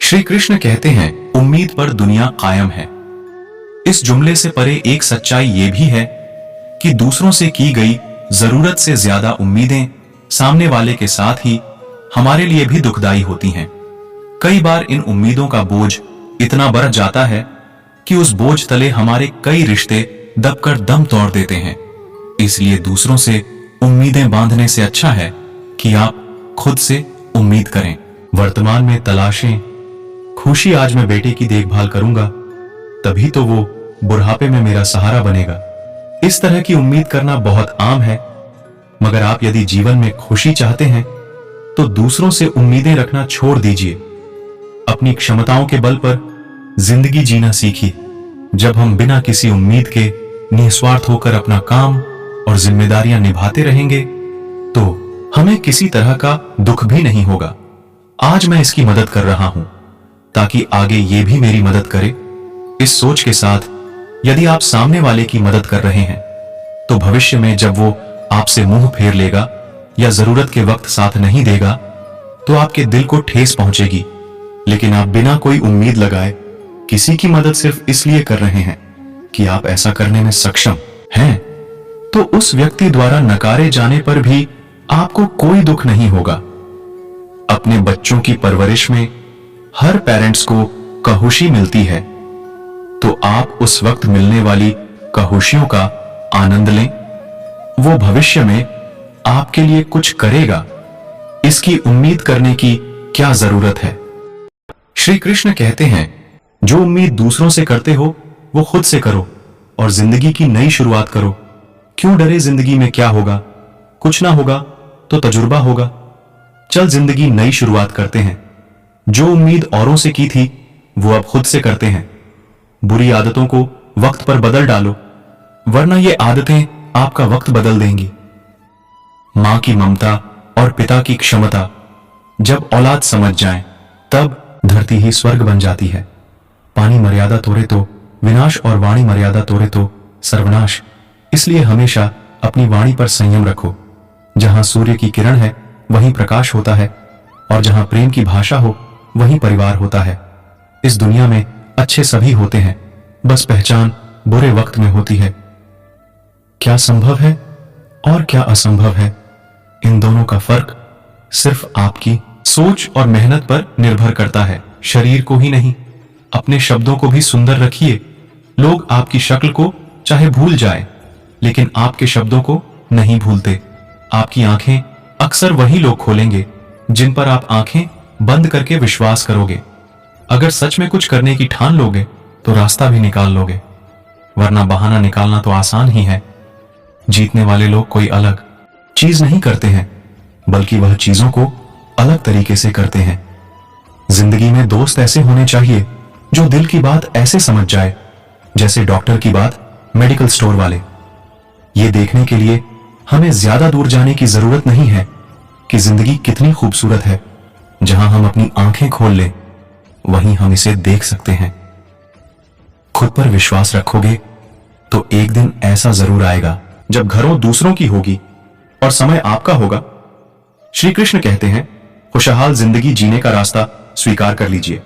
श्री कृष्ण कहते हैं, उम्मीद पर दुनिया कायम है। इस जुमले से परे एक सच्चाई यह भी है कि दूसरों से की गई जरूरत से ज्यादा उम्मीदें सामने वाले के साथ ही हमारे लिए भी दुखदाई होती हैं। कई बार इन उम्मीदों का बोझ इतना बढ़ जाता है कि उस बोझ तले हमारे कई रिश्ते दबकर दम तोड़ देते हैं। इसलिए दूसरों से उम्मीदें बांधने से अच्छा है कि आप खुद से उम्मीद करें। वर्तमान में तलाशें खुशी, आज मैं बेटे की देखभाल करूंगा तभी तो वो बुढ़ापे में मेरा सहारा बनेगा। इस तरह की उम्मीद करना बहुत आम है, मगर आप यदि जीवन में खुशी चाहते हैं तो दूसरों से उम्मीदें रखना छोड़ दीजिए। अपनी क्षमताओं के बल पर जिंदगी जीना सीखिए। जब हम बिना किसी उम्मीद के निस्वार्थ होकर अपना काम और जिम्मेदारियां निभाते रहेंगे तो हमें किसी तरह का दुख भी नहीं होगा। आज मैं इसकी मदद कर रहा हूं ताकि आगे ये भी मेरी मदद करे। इस सोच के साथ यदि आप सामने वाले की मदद कर रहे हैं तो भविष्य में जब वो आपसे मुंह फेर लेगा या जरूरत के वक्त साथ नहीं देगा तो आपके दिल को ठेस पहुंचेगी। लेकिन आप बिना कोई उम्मीद लगाए किसी की मदद सिर्फ इसलिए कर रहे हैं कि आप ऐसा करने में सक्षम हैं, तो उस व्यक्ति द्वारा नकारे जाने पर भी आपको कोई दुख नहीं होगा। अपने बच्चों की परवरिश में हर पेरेंट्स को कहुशी मिलती है, तो आप उस वक्त मिलने वाली कहुशियों का आनंद लें। वो भविष्य में आपके लिए कुछ करेगा, इसकी उम्मीद करने की क्या जरूरत है। श्री कृष्ण कहते हैं, जो उम्मीद दूसरों से करते हो वो खुद से करो और जिंदगी की नई शुरुआत करो। क्यों डरे, जिंदगी में क्या होगा? कुछ ना होगा तो तजुर्बा होगा। चल जिंदगी नई शुरुआत करते हैं। जो उम्मीद औरों से की थी वो अब खुद से करते हैं। बुरी आदतों को वक्त पर बदल डालो, वरना ये आदतें आपका वक्त बदल देंगी। मां की ममता और पिता की क्षमता जब औलाद समझ जाए तब धरती ही स्वर्ग बन जाती है। पानी मर्यादा तोड़े तो विनाश और वाणी मर्यादा तोड़े तो सर्वनाश। इसलिए हमेशा अपनी वाणी पर संयम रखो। जहां सूर्य की किरण है वहीं प्रकाश होता है, और जहां प्रेम की भाषा हो वहीं परिवार होता है। इस दुनिया में अच्छे सभी होते हैं, बस पहचान बुरे वक्त में होती है। क्या संभव है और क्या असंभव है, इन दोनों का फर्क सिर्फ आपकी सोच और मेहनत पर निर्भर करता है। शरीर को ही नहीं, अपने शब्दों को भी सुंदर रखिए। लोग आपकी शक्ल को चाहे भूल जाए, लेकिन आपके शब्दों को नहीं भूलते। आपकी आंखें अक्सर वही लोग खोलेंगे जिन पर आप आंखें बंद करके विश्वास करोगे। अगर सच में कुछ करने की ठान लोगे तो रास्ता भी निकाल लोगे, वरना बहाना निकालना तो आसान ही है। जीतने वाले लोग कोई अलग चीज नहीं करते हैं, बल्कि वह चीजों को अलग तरीके से करते हैं। जिंदगी में दोस्त ऐसे होने चाहिए जो दिल की बात ऐसे समझ जाए जैसे डॉक्टर की बात मेडिकल स्टोर वाले। ये देखने के लिए हमें ज्यादा दूर जाने की जरूरत नहीं है कि जिंदगी कितनी खूबसूरत है। जहां हम अपनी आंखें खोल लें वहीं हम इसे देख सकते हैं। खुद पर विश्वास रखोगे तो एक दिन ऐसा जरूर आएगा जब घरों दूसरों की होगी और समय आपका होगा। श्री कृष्ण कहते हैं, खुशहाल जिंदगी जीने का रास्ता स्वीकार कर लीजिए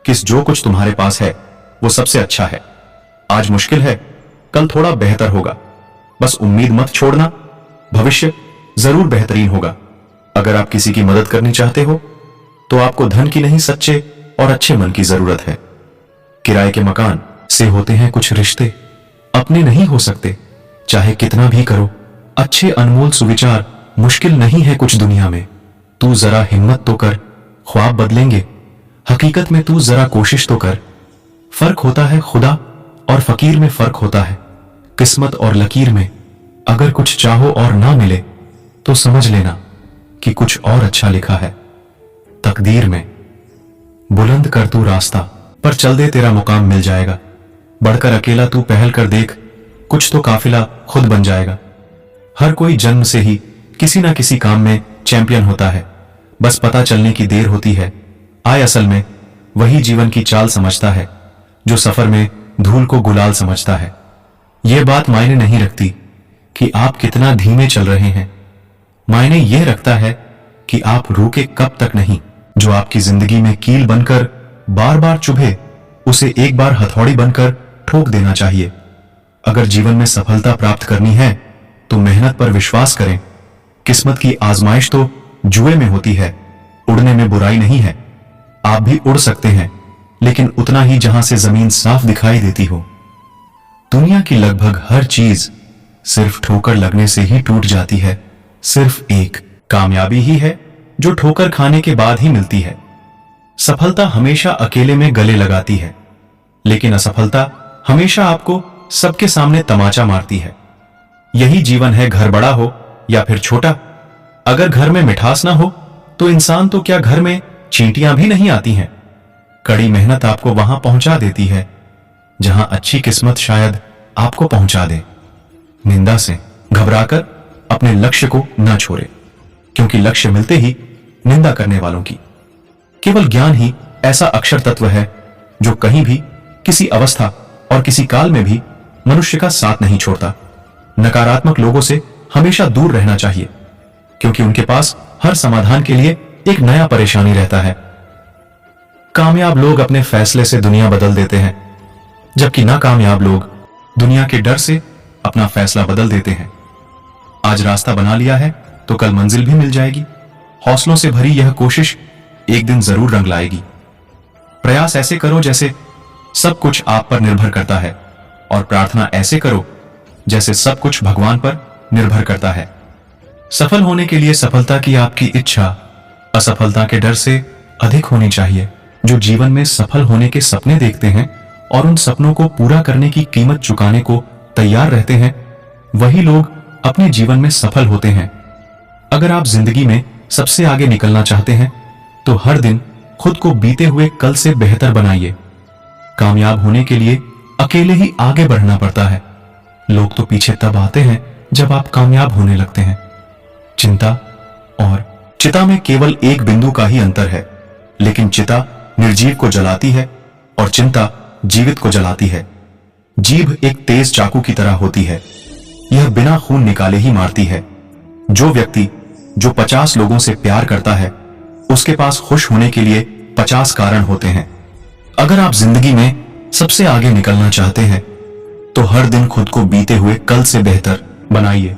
कि जो कुछ तुम्हारे पास है वो सबसे अच्छा है। आज मुश्किल है, कल थोड़ा बेहतर होगा। बस उम्मीद मत छोड़ना, भविष्य जरूर बेहतरीन होगा। अगर आप किसी की मदद करनी चाहते हो तो आपको धन की नहीं, सच्चे और अच्छे मन की जरूरत है। किराए के मकान से होते हैं कुछ रिश्ते, अपने नहीं हो सकते चाहे कितना भी करो। अच्छे अनमोल सुविचार मुश्किल नहीं है कुछ दुनिया में। तू जरा हिम्मत तो कर, ख्वाब बदलेंगे। हकीकत में तू जरा कोशिश तो कर। फर्क होता है खुदा और फकीर में, फर्क होता है किस्मत और लकीर में। अगर कुछ चाहो और ना मिले तो समझ लेना कि कुछ और अच्छा लिखा है तकदीर में। बुलंद कर तू रास्ता, पर चल दे, तेरा मुकाम मिल जाएगा। बढ़कर अकेला तू पहल कर देख, कुछ तो काफिला खुद बन जाएगा। हर कोई जन्म से ही किसी ना किसी काम में चैंपियन होता है, बस पता चलने की देर होती है। आय असल में वही जीवन की चाल समझता है जो सफर में धूल को गुलाल समझता है। यह बात मायने नहीं रखती कि आप कितना धीमे चल रहे हैं, मायने यह रखता है कि आप रुके कब तक नहीं। जो आपकी जिंदगी में कील बनकर बार बार चुभे उसे एक बार हथौड़ी बनकर ठोक देना चाहिए। अगर जीवन में सफलता प्राप्त करनी है तो मेहनत पर विश्वास करें। किस्मत की आजमाइश तो जुए में होती है, उड़ने में बुराई नहीं है। आप भी उड़ सकते हैं, लेकिन उतना ही जहां से जमीन साफ दिखाई देती हो। दुनिया की लगभग हर चीज सिर्फ ठोकर लगने से ही टूट जाती है। सिर्फ एक कामयाबी ही है जो ठोकर खाने के बाद ही मिलती है। सफलता हमेशा अकेले में गले लगाती है, लेकिन असफलता हमेशा आपको सबके सामने तमाचा मारती है। यही जीवन है, घर बड़ा हो या फिर छोटा। अगर घर में मिठास ना हो तो इंसान तो क्या, घर में चींटियां भी नहीं आती हैं। कड़ी मेहनत आपको वहां पहुंचा देती है जहां अच्छी किस्मत शायद आपको पहुंचा दे। निंदा से घबराकर अपने लक्ष्य को न छोड़े, क्योंकि लक्ष्य मिलते ही निंदा करने वालों की। केवल ज्ञान ही ऐसा अक्षर तत्व है जो कहीं भी, किसी अवस्था और किसी काल में भी मनुष्य का साथ नहीं छोड़ता। नकारात्मक लोगों से हमेशा दूर रहना चाहिए, क्योंकि उनके पास हर समाधान के लिए एक नया परेशानी रहता है। कामयाब लोग अपने फैसले से दुनिया बदल देते हैं, जबकि नाकामयाब लोग दुनिया के डर से अपना फैसला बदल देते हैं। आज रास्ता बना लिया है तो कल मंजिल भी मिल जाएगी। हौसलों से भरी यह कोशिश एक दिन जरूर रंग लाएगी। प्रयास ऐसे करो जैसे सब कुछ आप पर निर्भर करता है, और प्रार्थना ऐसे करो जैसे सब कुछ भगवान पर निर्भर करता है। सफल होने के लिए सफलता की आपकी इच्छा असफलता के डर से अधिक होनी चाहिए। जो जीवन में सफल होने के सपने देखते हैं और उन सपनों को पूरा करने की कीमत चुकाने को तैयार रहते हैं, वही लोग अपने जीवन में सफल होते हैं। अगर आप जिंदगी में सबसे आगे निकलना चाहते हैं तो हर दिन खुद को बीते हुए कल से बेहतर बनाइए। कामयाब होने के लिए अकेले ही आगे बढ़ना पड़ता है। लोग तो पीछे तब आते हैं जब आप कामयाब होने लगते हैं। चिंता और चिता में केवल एक बिंदु का ही अंतर है, लेकिन चिता निर्जीव को जलाती है और चिंता जीवित को जलाती है। जीभ एक तेज चाकू की तरह होती है, यह बिना खून निकाले ही मारती है। जो व्यक्ति जो 50 लोगों से प्यार करता है, उसके पास खुश होने के लिए 50 कारण होते हैं। अगर आप जिंदगी में सबसे आगे निकलना चाहते हैं तो हर दिन खुद को बीते हुए कल से बेहतर बनाइए।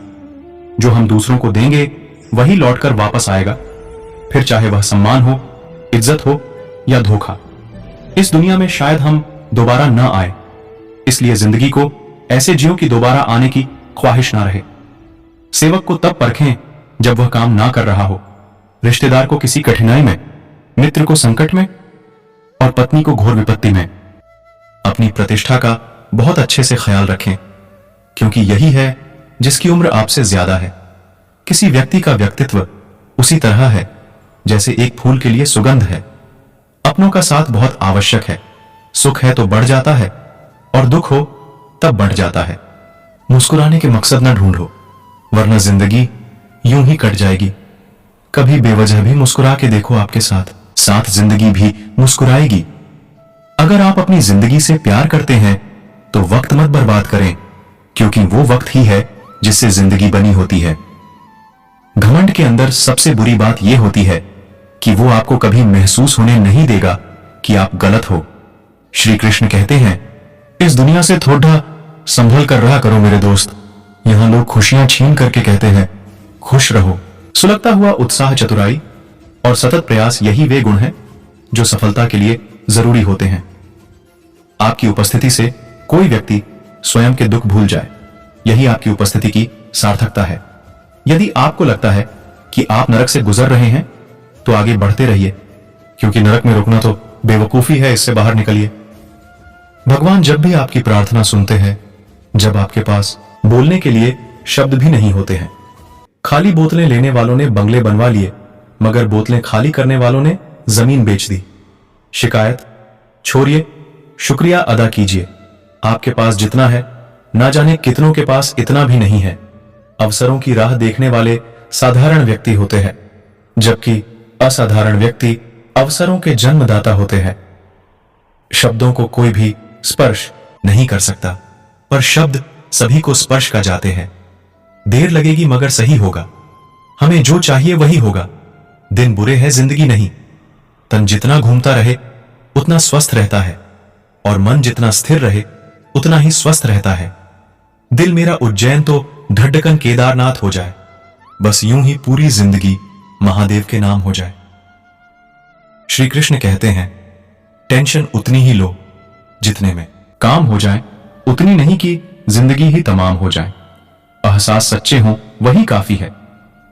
जो हम दूसरों को देंगे वही लौटकर वापस आएगा, फिर चाहे वह सम्मान हो, इज्जत हो या धोखा। इस दुनिया में शायद हम दोबारा न आए, इसलिए जिंदगी को ऐसे जियो कि दोबारा आने की ख्वाहिश ना रहे। सेवक को तब परखें जब वह काम ना कर रहा हो, रिश्तेदार को किसी कठिनाई में, मित्र को संकट में और पत्नी को घोर विपत्ति में। अपनी प्रतिष्ठा का बहुत अच्छे से ख्याल रखें, क्योंकि यही है जिसकी उम्र आपसे ज्यादा है। किसी व्यक्ति का व्यक्तित्व उसी तरह है जैसे एक फूल के लिए सुगंध है। अपनों का साथ बहुत आवश्यक है। सुख है तो बढ़ जाता है और दुख हो तब बढ़ जाता है। मुस्कुराने के मकसद न ढूंढो, वरना जिंदगी यूं ही कट जाएगी। कभी बेवजह भी मुस्कुरा के देखो, आपके साथ साथ जिंदगी भी मुस्कुराएगी। अगर आप अपनी जिंदगी से प्यार करते हैं तो वक्त मत बर्बाद करें, क्योंकि वो वक्त ही है जिससे जिंदगी बनी होती है। घमंड के अंदर सबसे बुरी बात यह होती है कि वो आपको कभी महसूस होने नहीं देगा कि आप गलत हो। श्री कृष्ण कहते हैं, इस दुनिया से थोड़ा संभल कर रहा करो मेरे दोस्त। यहां लोग खुशियां छीन करके कहते हैं खुश रहो। सुलगता हुआ उत्साह, चतुराई और सतत प्रयास, यही वे गुण हैं जो सफलता के लिए जरूरी होते हैं। आपकी उपस्थिति से कोई व्यक्ति स्वयं के दुख भूल जाए, यही आपकी उपस्थिति की सार्थकता है। यदि आपको लगता है कि आप नरक से गुजर रहे हैं तो आगे बढ़ते रहिए, क्योंकि नरक में रुकना तो बेवकूफी है, इससे बाहर निकलिए। भगवान जब भी आपकी प्रार्थना सुनते हैं जब आपके पास बोलने के लिए शब्द भी नहीं होते हैं। खाली बोतलें लेने वालों ने बंगले बनवा लिए, मगर बोतलें खाली करने वालों ने जमीन बेच दी। शिकायत छोड़िए, शुक्रिया अदा कीजिए। आपके पास जितना है, ना जाने कितनों के पास इतना भी नहीं है। अवसरों की राह देखने वाले साधारण व्यक्ति होते हैं, जबकि असाधारण व्यक्ति अवसरों के जन्मदाता होते हैं। शब्दों को कोई भी स्पर्श नहीं कर सकता, पर शब्द सभी को स्पर्श कर जाते हैं। देर लगेगी मगर सही होगा। हमें जो चाहिए वही होगा। दिन बुरे हैं, जिंदगी नहीं। तन जितना घूमता रहे उतना स्वस्थ रहता है, और मन जितना स्थिर रहे उतना ही स्वस्थ रहता है। दिल मेरा उज्जैन तो ढड्ढकन केदारनाथ हो जाए, बस यूं ही पूरी जिंदगी महादेव के नाम हो जाए। श्री कृष्ण कहते हैं, टेंशन उतनी ही लो जितने में काम हो जाए, उतनी नहीं कि जिंदगी ही तमाम हो जाए। एहसास सच्चे हों वही काफी है।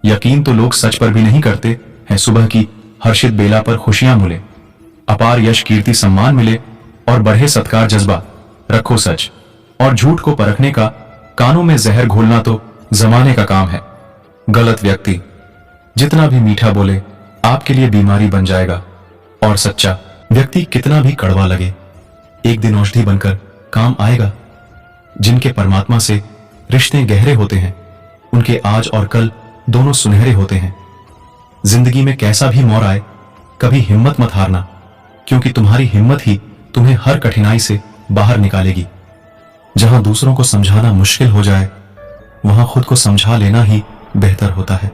यकीन तो लोग सच पर भी नहीं करते हैं। सुबह की हर्षित बेला पर खुशियां मिले, अपार यश कीर्ति सम्मान मिले और बढ़े सत्कार जज्बा। रखो सच और झूठ को परखने का, कानों में जहर घोलना तो जमाने का काम है। गलत व्यक्ति जितना भी मीठा बोले आपके लिए बीमारी बन जाएगा, और सच्चा व्यक्ति कितना भी कड़वा लगे एक दिन औषधि बनकर काम आएगा। जिनके परमात्मा से रिश्ते गहरे होते हैं उनके आज और कल दोनों सुनहरे होते हैं। जिंदगी में कैसा भी मोड़ आए कभी हिम्मत मत हारना, क्योंकि तुम्हारी हिम्मत ही तुम्हें हर कठिनाई से बाहर निकालेगी। जहां दूसरों को समझाना मुश्किल हो जाए वहां खुद को समझा लेना ही बेहतर होता है।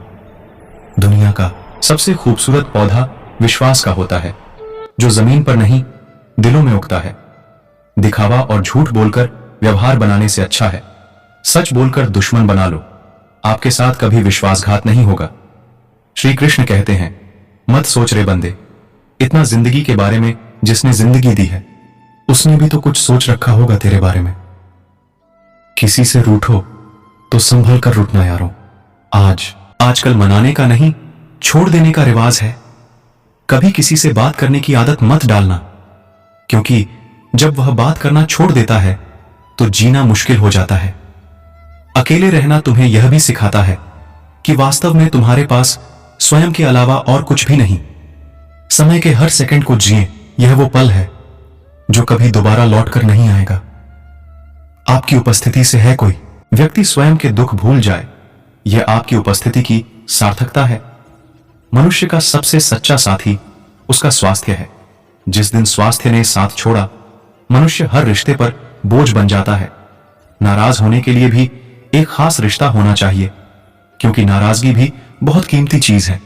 दुनिया का सबसे खूबसूरत पौधा विश्वास का होता है, जो जमीन पर नहीं दिलों में उगता है। दिखावा और झूठ बोलकर व्यवहार बनाने से अच्छा है सच बोलकर दुश्मन बना लो, आपके साथ कभी विश्वासघात नहीं होगा। श्री कृष्ण कहते हैं, मत सोच रे बंदे, इतना जिंदगी के बारे में जिसने जिंदगी दी है उसने भी तो कुछ सोच रखा होगा तेरे बारे में। किसी से रूठो तो संभल कर रूठना यारों। आजकल मनाने का नहीं छोड़ देने का रिवाज है। कभी किसी से बात करने की आदत मत डालना, क्योंकि जब वह बात करना छोड़ देता है तो जीना मुश्किल हो जाता है। अकेले रहना तुम्हें यह भी सिखाता है कि वास्तव में तुम्हारे पास स्वयं के अलावा और कुछ भी नहीं। समय के हर सेकंड को जिए, यह वो पल है जो कभी दोबारा लौटकर नहीं आएगा। आपकी उपस्थिति से है कोई व्यक्ति स्वयं के दुख भूल जाए, यह आपकी उपस्थिति की सार्थकता है। मनुष्य का सबसे सच्चा साथी उसका स्वास्थ्य है। जिस दिन स्वास्थ्य ने साथ छोड़ा, मनुष्य हर रिश्ते पर बोझ बन जाता है। नाराज होने के लिए भी एक खास रिश्ता होना चाहिए, क्योंकि नाराजगी भी बहुत कीमती चीज है,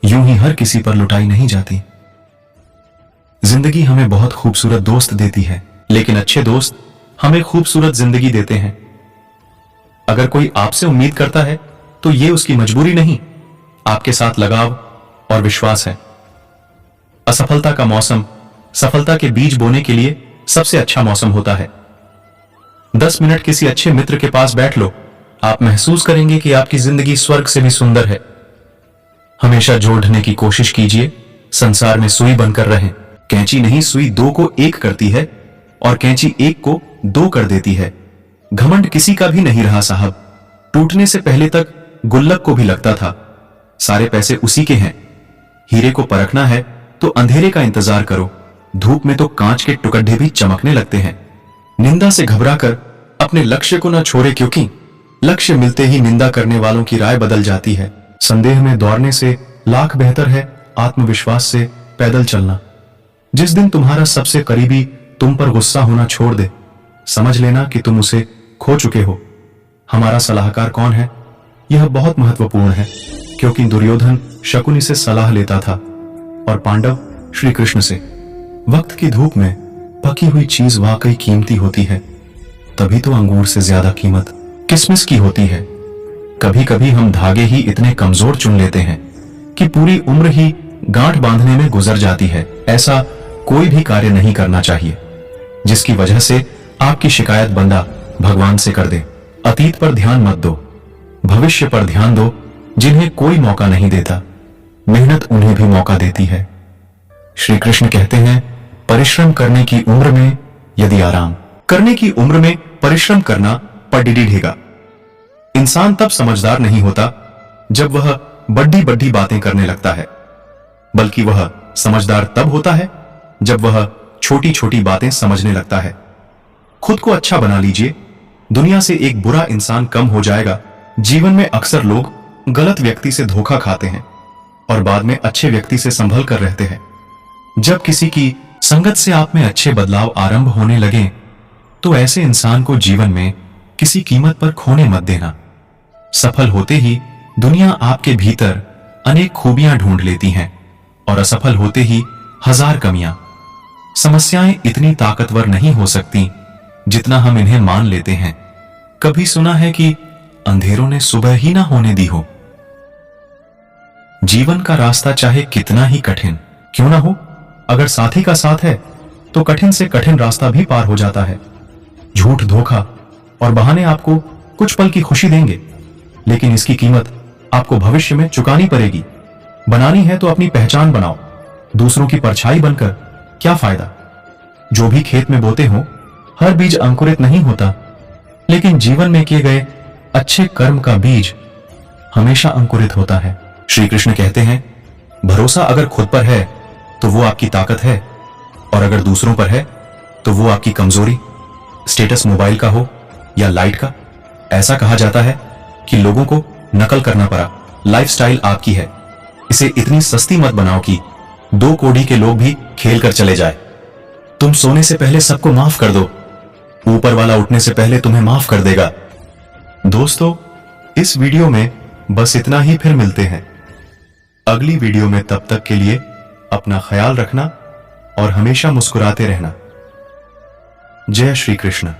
यूं ही हर किसी पर लुटाई नहीं जाती। जिंदगी हमें बहुत खूबसूरत दोस्त देती है, लेकिन अच्छे दोस्त हमें खूबसूरत जिंदगी देते हैं। अगर कोई आपसे उम्मीद करता है तो यह उसकी मजबूरी नहीं, आपके साथ लगाव और विश्वास है। असफलता का मौसम सफलता के बीज बोने के लिए सबसे अच्छा मौसम होता है। 10 मिनट किसी अच्छे मित्र के पास बैठ लो, आप महसूस करेंगे कि आपकी जिंदगी स्वर्ग से भी सुंदर है। हमेशा जोड़ने की कोशिश कीजिए, संसार में सुई बनकर रहें। कैंची नहीं, सुई दो को एक करती है और कैंची एक को दो कर देती है। घमंड किसी का भी नहीं रहा साहब, टूटने से पहले तक गुल्लक को भी लगता था सारे पैसे उसी के हैं। हीरे को परखना है तो अंधेरे का इंतजार करो, धूप में तो कांच के टुकड़े भी चमकने लगते हैं। निंदा से घबराकर अपने लक्ष्य को न छोड़े, क्योंकि लक्ष्य मिलते ही निंदा करने वालों की राय बदल जाती है। संदेह में दौड़ने से लाख बेहतर है आत्मविश्वास से पैदल चलना। जिस दिन तुम्हारा सबसे करीबी तुम पर गुस्सा होना छोड़ दे, समझ लेना कि तुम उसे खो चुके हो। हमारा सलाहकार कौन है, यह बहुत महत्वपूर्ण है, क्योंकि दुर्योधन शकुनी से सलाह लेता था और पांडव श्री कृष्ण से। वक्त की धूप में पकी हुई चीज वाकई कीमती होती है, तभी तो अंगूर से ज्यादा कीमत किसमिस की होती है। कभी कभी हम धागे ही इतने कमजोर चुन लेते हैं कि पूरी उम्र ही गांठ बांधने में गुजर जाती है। ऐसा कोई भी कार्य नहीं करना चाहिए जिसकी वजह से आपकी शिकायत बंदा भगवान से कर दे। अतीत पर ध्यान मत दो, भविष्य पर ध्यान दो। जिन्हें कोई मौका नहीं देता, मेहनत उन्हें भी मौका देती है। श्री कृष्ण कहते हैं, परिश्रम करने की उम्र में यदि आराम करने की उम्र में परिश्रम करना पडिडी ढेगा। इंसान तब समझदार नहीं होता जब वह बड्डी बड्डी बातें करने लगता है, बल्कि वह समझदार तब होता है जब वह छोटी छोटी बातें समझने लगता है। खुद को अच्छा बना लीजिए, दुनिया से एक बुरा इंसान कम हो जाएगा। जीवन में अक्सर लोग गलत व्यक्ति से धोखा खाते हैं और बाद में अच्छे व्यक्ति से संभल कर रहते हैं। जब किसी की संगत से आप में अच्छे बदलाव आरंभ होने लगे तो ऐसे इंसान को जीवन में किसी कीमत पर खोने मत देना। सफल होते ही दुनिया आपके भीतर अनेक खूबियां ढूंढ लेती हैं और असफल होते ही हजार कमियां। समस्याएं इतनी ताकतवर नहीं हो सकती जितना हम इन्हें मान लेते हैं। कभी सुना है कि अंधेरों ने सुबह ही ना होने दी हो। जीवन का रास्ता चाहे कितना ही कठिन क्यों ना हो, अगर साथी का साथ है तो कठिन से कठिन रास्ता भी पार हो जाता है। झूठ, धोखा और बहाने आपको कुछ पल की खुशी देंगे, लेकिन इसकी कीमत आपको भविष्य में चुकानी पड़ेगी। बनानी है तो अपनी पहचान बनाओ, दूसरों की परछाई बनकर क्या फायदा। जो भी खेत में बोते हो, हर बीज अंकुरित नहीं होता, लेकिन जीवन में किए गए अच्छे कर्म का बीज हमेशा अंकुरित होता है। श्री कृष्ण कहते हैं, भरोसा अगर खुद पर है तो वो आपकी ताकत है, और अगर दूसरों पर है तो वो आपकी कमजोरी। स्टेटस मोबाइल का हो या लाइट का, ऐसा कहा जाता है कि लोगों को नकल करना पड़ा। लाइफस्टाइल आपकी है, इसे इतनी सस्ती मत बनाओ कि 2 कौड़ी के लोग भी खेल कर चले जाए। तुम सोने से पहले सबको माफ कर दो, ऊपर वाला उठने से पहले तुम्हें माफ कर देगा। दोस्तों, इस वीडियो में बस इतना ही, फिर मिलते हैं अगली वीडियो में। तब तक के लिए अपना ख्याल रखना और हमेशा मुस्कुराते रहना। जय श्री कृष्ण।